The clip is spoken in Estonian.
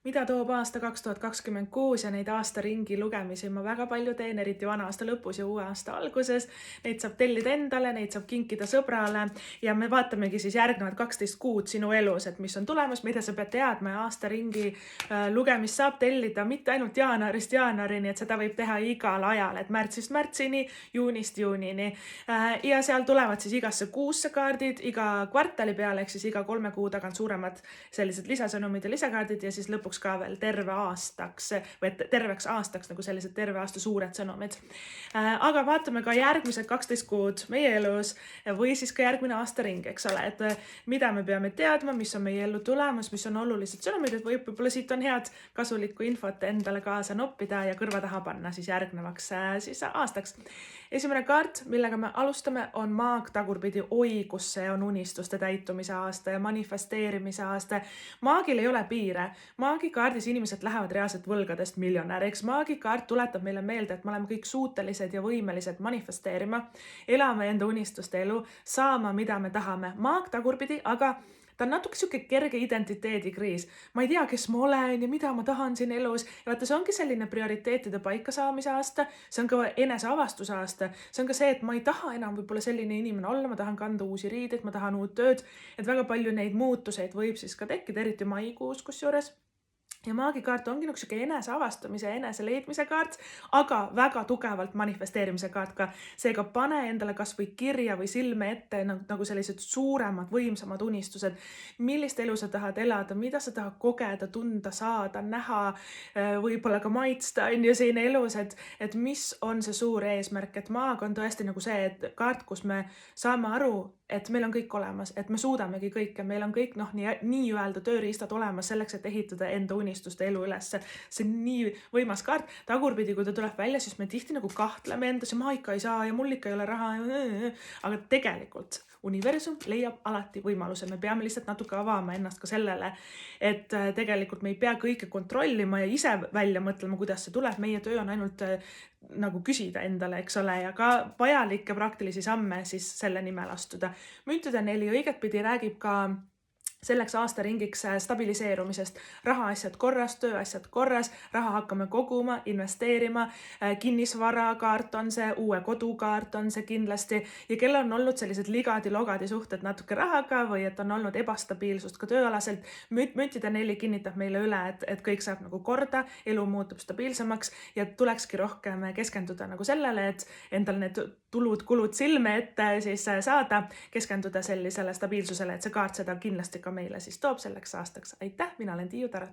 Mida toob aasta 2026 ja neid aastaringi lugemisi ma väga palju teen, eriti vana aasta lõpus ja uue aasta alguses. Neid saab tellida endale, neid saab kinkida sõbrale ja me vaatamegi siis järgnevad 12 kuud sinu elus, et mis on tulemas, mida sa pead teadma ja aastaringi lugemist saab tellida mitte ainult jaanuarist jaanuarini, et seda võib teha igal ajal, et märtsist märtsini, juunist juunini. Ja seal tulevad siis igasse kuusse kaardid, iga kvartali peale, ehk siis iga 3 kuu tagant suuremad sellised lisasõnumid ja lisakaardid ja siis lõpuks ka veel terveks aastaks nagu sellised terve aasta suured sõnumid. Aga vaatame ka järgmised 12 kuud meie elus või siis ka järgmine aastaring, eks ole, et mida me peame teadma, mis on meie ellu tulemas, mis on olulised sõnumid, et võib-olla siit on head kasulikku infot endale kaasa noppida ja kõrva taha panna siis järgnevaks siis aastaks. Esimene kaart, millega me alustame, on maag tagurpidi. Oi, kus see on unistuste täitumise aasta ja manifesteerimise aasta. Maagil ei ole piire. Maagikaardis inimesed lähevad reaalselt võlgadest miljonäriks. Maagikaart tuletab meile meelde, et me oleme kõik suutelised ja võimelised manifesteerima, elame enda unistuste elu, saama, mida me tahame. Maag tagurpidi, aga ta on natuke siuke kerge identiteedikriis. Ma ei tea, kes ma olen ja mida ma tahan siin elus. Ja vaata, see ongi selline prioriteetide paika saamise aasta. See on ka eneseavastuse aasta. See on ka see, et ma ei taha enam võib-olla selline inimene olla. Ma tahan kanda uusi riideid, ma tahan uut tööd. Et väga palju neid muutuseid võib siis ka tekkida, eriti maikuus kusjuures. Ja maagikaart ongi nagu siuke eneseavastamise ja eneseleidmise kaart, aga väga tugevalt manifesteerimise kaart ka. Seega pane endale kas või kirja või silme ette nagu sellised suuremad, võimsamad unistused. Millist elu sa tahad elada, mida sa tahad kogeda, tunda, saada, näha, võib-olla ka maitsta on ju siin elus, et mis on see suur eesmärk, et maag on tõesti nagu see, et kaart, kus me saame aru, et meil on kõik olemas, et me suudamegi kõik ja meil on kõik nii öelda tööriistad olemas selleks, et ehitada enda unistuste elu üles. See on nii võimas kaart. Tagurpidi, kui ta tuleb välja, siis me tihti nagu kahtleme endas ja ma ikka ei saa ja mul ikka ei ole raha. Aga tegelikult universum leiab alati võimaluse. Me peame lihtsalt natuke avama ennast ka sellele, et tegelikult me ei pea kõike kontrollima ja ise välja mõtlema, kuidas see tuleb. Meie töö on ainult nagu küsida endale, eks ole, ja ka vajalikke praktilisi samme siis selle nimel astuda. Müntide 4 õigetpidi räägib ka selleks aastaringiks stabiliseerumisest. Rahaasjad korras, tööasjad korras, raha hakkame koguma, investeerima, kinnisvarakaart on see, uue kodukaart on see kindlasti ja kel on olnud sellised ligadi-logadi suhted natuke rahaga või et on olnud ebastabiilsust ka tööalaselt. Müntide 4 kinnitab meile üle, et kõik saab nagu korda, elu muutub stabiilsemaks ja tulekski rohkem keskenduda nagu sellele, et endal need tulud-kulud silme ette siis saada, keskenduda sellisele stabiilsusele, et see kaart seda kindlasti ka meile siis toob selleks aastaks. Aitäh, mina olen Tiiu Tarot.